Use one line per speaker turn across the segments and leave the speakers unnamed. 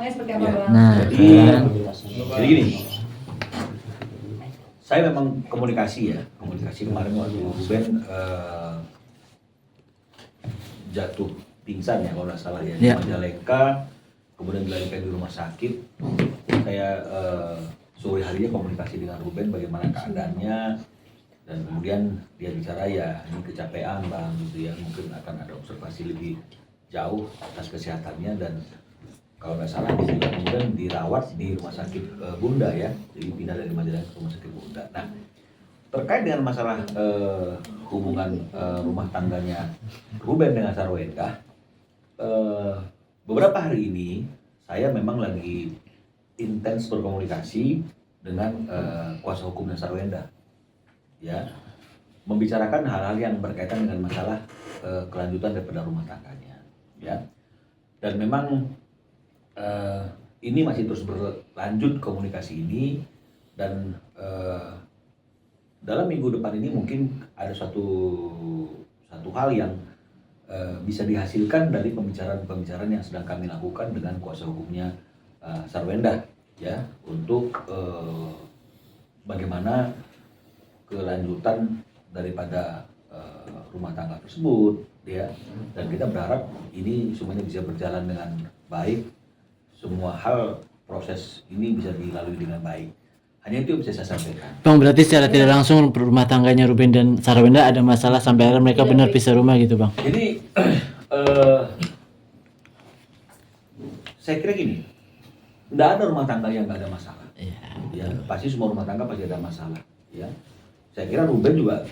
tanganya seperti apa,
Ya.
Bang?
Nah,
Jadi gini, saya memang komunikasi kemarin waktu Ruben jatuh pingsan ya kalau nggak salah ya di
Ya.
Majalengka, kemudian dilarikan di rumah sakit. Saya sore harinya komunikasi dengan Ruben bagaimana keadaannya, dan kemudian dia bicara ya ini kecapean bang gitu ya, mungkin akan ada observasi lebih jauh atas kesehatannya, dan kalau nggak salah dia juga kemudian dirawat di rumah sakit Bunda ya, jadi pindah dari Majalengka ke rumah sakit Bunda. Nah, terkait dengan masalah hubungan rumah tangganya Ruben dengan Sarwenda, beberapa hari ini saya memang lagi intens berkomunikasi dengan kuasa hukumnya Sarwenda, ya, membicarakan hal-hal yang berkaitan dengan masalah kelanjutan daripada rumah tangganya, ya, dan memang ini masih terus berlanjut komunikasi ini, dan dalam minggu depan ini mungkin ada satu hal yang bisa dihasilkan dari pembicaraan yang sedang kami lakukan dengan kuasa hukumnya Sarwenda, ya, untuk bagaimana kelanjutan daripada rumah tangga tersebut, ya, dan kita berharap ini semuanya bisa berjalan dengan baik, semua hal proses ini bisa dilalui dengan baik. Hanya itu yang bisa saya sampaikan.
Bang, berarti secara tidak langsung rumah tangganya Ruben dan Sarwenda ada masalah sampai akhirnya mereka benar pisah rumah gitu, Bang?
Jadi saya kira gini, tidak ada rumah tangga yang nggak ada masalah.
Iya.
Ya, pasti semua rumah tangga pasti ada masalah. Ya, saya kira Ruben juga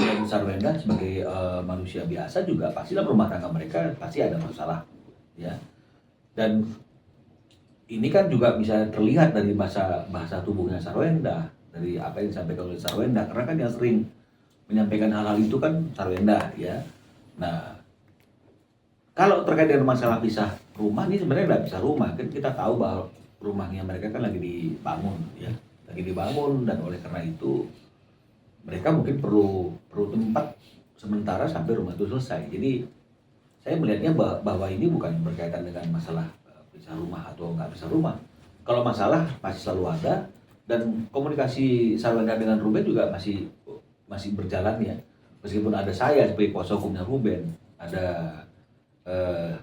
dan Sarwenda sebagai manusia biasa juga pasti dalam rumah tangga mereka pasti ada masalah. Ya, dan ini kan juga bisa terlihat dari bahasa tubuhnya Sarwenda, dari apa yang disampaikan oleh Sarwenda, karena kan yang sering menyampaikan hal-hal itu kan Sarwenda, ya. Nah, kalau terkait dengan masalah pisah rumah, ini sebenarnya nggak pisah rumah, kan kita tahu bahwa rumahnya mereka kan lagi dibangun, ya, lagi dibangun, dan oleh karena itu mereka mungkin perlu tempat sementara sampai rumah itu selesai. Jadi saya melihatnya bahwa ini bukan berkaitan dengan masalah pisah rumah atau nggak pisah rumah. Kalau masalah masih selalu ada, dan komunikasi Sarwenda dengan Ruben juga masih berjalan ya. Meskipun ada saya sebagai kuasa hukumnya Ruben, ada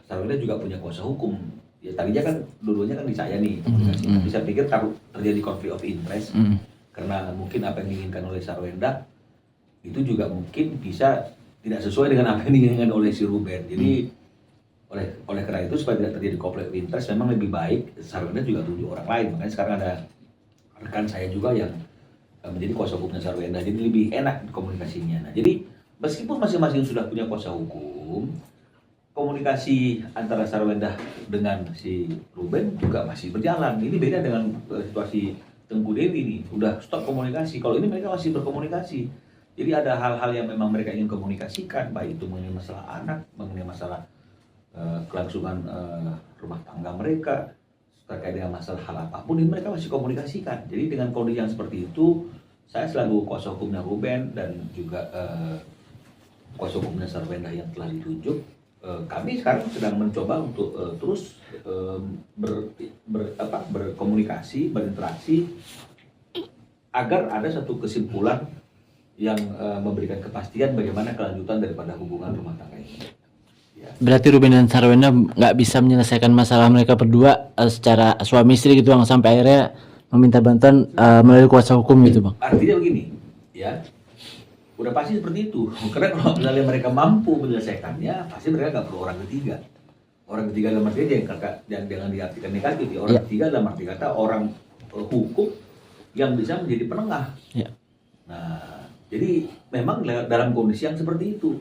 Sarwenda juga punya kuasa hukum. Ya tadinya kan dulunya kan di saya nih komunikasi. Tapi saya pikir kalau terjadi konflik of interest, karena mungkin apa yang diinginkan oleh Sarwenda itu juga mungkin bisa tidak sesuai dengan apa yang diinginkan oleh si Ruben. Jadi oleh karena itu supaya tidak terjadi konflik of interest, memang lebih baik Sarwenda juga tunjuk orang lain. Makanya sekarang ada rekan saya juga yang menjadi kuasa hukumnya Sarwenda, jadi lebih enak komunikasinya. Nah, jadi meskipun masing-masing sudah punya kuasa hukum, komunikasi antara Sarwenda dengan si Ruben juga masih berjalan. Ini beda dengan situasi Tengku Dewi nih, udah stop komunikasi. Kalau ini mereka masih berkomunikasi. Jadi ada hal-hal yang memang mereka ingin komunikasikan, baik itu mengenai masalah anak, mengenai masalah kelangsungan rumah tangga mereka, terkait dengan masalah hal apapun, ini mereka masih komunikasikan. Jadi dengan kondisi yang seperti itu, saya selaku kuasa hukumnya Ruben dan juga kuasa hukumnya Sarwenda yang telah ditunjuk, kami sekarang sedang mencoba untuk terus berkomunikasi, berinteraksi, agar ada satu kesimpulan yang memberikan kepastian bagaimana kelanjutan daripada hubungan rumah tangga ini. Ya.
Berarti Ruben dan Sarwenda nggak bisa menyelesaikan masalah mereka berdua secara suami istri gitu, Bang, sampai akhirnya meminta bantuan melalui kuasa hukum gitu, Bang?
Artinya begini, ya, udah pasti seperti itu. Karena kalau misalnya mereka mampu menyelesaikannya, pasti mereka nggak perlu orang ketiga. Orang ketiga dalam arti yang jangan diartikan negatif. Ya. Orang ketiga dalam arti kata orang hukum yang bisa menjadi penengah.
Ya.
Nah, jadi memang dalam kondisi yang seperti itu,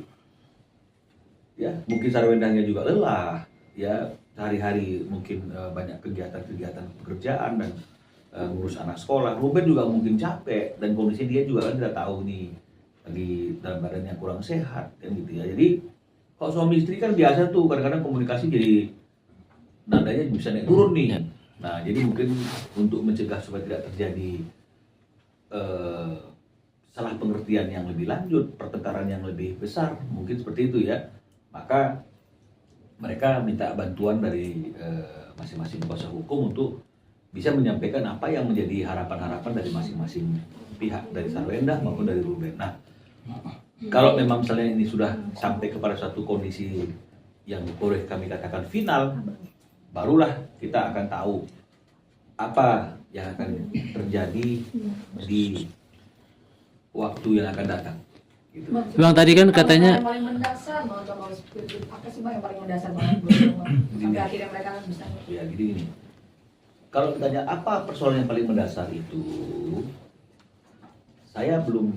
ya, mungkin Sarwendanya juga lelah, ya, sehari-hari mungkin banyak kegiatan pekerjaan dan ngurus anak sekolah. Ruben juga mungkin capek, dan kondisi dia juga kan tidak tahu nih lagi dalam badan yang kurang sehat, kan gitu ya. Jadi kalau suami istri kan biasa tuh kadang-kadang komunikasi jadi nadanya bisa naik turun nih. Nah, jadi mungkin untuk mencegah supaya tidak terjadi salah pengertian yang lebih lanjut, pertengkaran yang lebih besar, mungkin seperti itu ya. Maka mereka minta bantuan dari masing-masing kuasa hukum untuk bisa menyampaikan apa yang menjadi harapan-harapan dari masing-masing pihak, dari Sarwenda maupun dari Ruben. Nah, kalau memang misalnya ini sudah sampai kepada suatu kondisi yang boleh kami katakan final, barulah kita akan tahu apa yang akan terjadi di waktu yang akan datang. Gitu.
Bang tadi kan katanya
yang paling mendasar banget kalau seperti itu, apa sih Bang yang paling mendasar banget buat sampai akhirnya mereka bisa
Ya gini. Kalau ditanya apa persoalan yang paling mendasar itu, saya belum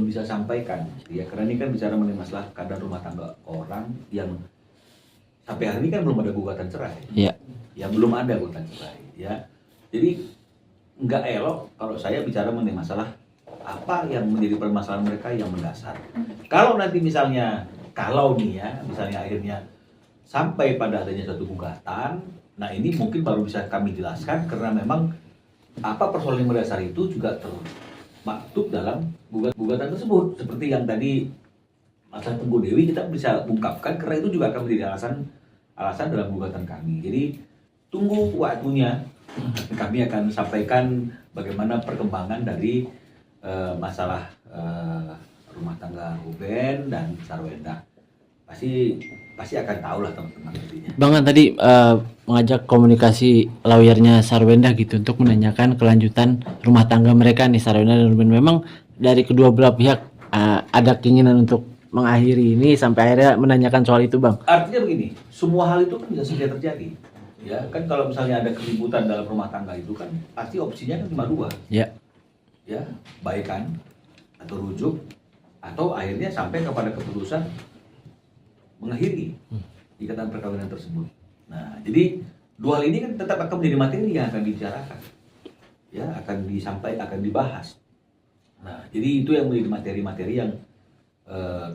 bisa sampaikan. Ya karena ini kan bicara mengenai masalah keadaan rumah tangga orang yang sampai hari ini kan belum ada gugatan cerai.
ya
Ya belum ada gugatan cerai. Ya jadi nggak elok kalau saya bicara mengenai masalah apa yang menjadi permasalahan mereka yang mendasar. Kalau nanti misalnya, misalnya akhirnya sampai pada adanya suatu gugatan, nah ini mungkin baru bisa kami jelaskan karena memang apa persoalan yang mendasar itu juga termaktub dalam gugatan tersebut. Seperti yang tadi masalah Tengku Dewi kita bisa ungkapkan karena itu juga akan menjadi alasan dalam gugatan kami. Jadi tunggu waktunya, kami akan sampaikan bagaimana perkembangan dari masalah rumah tangga Ruben dan Sarwenda. Pasti akan tahu lah teman-teman nantinya.
Bang kan tadi mengajak komunikasi lawyernya Sarwenda gitu untuk menanyakan kelanjutan rumah tangga mereka nih, Sarwenda dan Ruben. Memang dari kedua belah pihak ada keinginan untuk mengakhiri ini sampai akhirnya menanyakan soal itu, Bang.
Artinya begini, semua hal itu kan bisa saja terjadi. Ya kan kalau misalnya ada keributan dalam rumah tangga itu kan pasti opsinya kan cuma dua. Ya, baikan atau rujuk atau akhirnya sampai kepada keputusan mengakhiri ikatan perkawinan tersebut. Nah, jadi dua hal ini kan tetap akan menjadi materi yang akan dibicarakan, ya akan dibahas. Nah, jadi itu yang menjadi materi-materi yang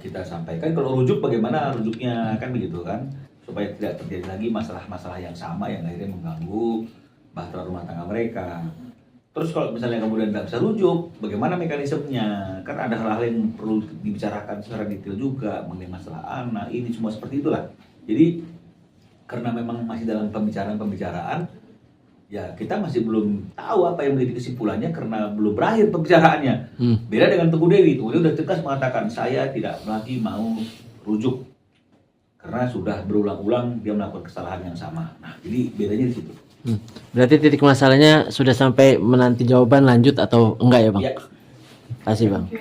kita sampaikan. Kalau rujuk bagaimana rujuknya kan begitu kan, supaya tidak terjadi lagi masalah-masalah yang sama yang akhirnya mengganggu bahtera rumah tangga mereka. Terus kalau misalnya kemudian tidak bisa rujuk, bagaimana mekanismenya? Kan ada hal-hal yang perlu dibicarakan secara detail juga mengenai masalah anak, ini semua seperti itulah. Jadi karena memang masih dalam pembicaraan, ya kita masih belum tahu apa yang menjadi kesimpulannya karena belum berakhir pembicaraannya. Beda dengan Tengku Dewi, Tengku Dewi sudah tegas mengatakan saya tidak lagi mau rujuk karena sudah berulang-ulang dia melakukan kesalahan yang sama. Nah, jadi bedanya di situ.
Berarti titik masalahnya sudah sampai menanti jawaban lanjut atau enggak ya, Bang?
Ya.
Kasih, Bang.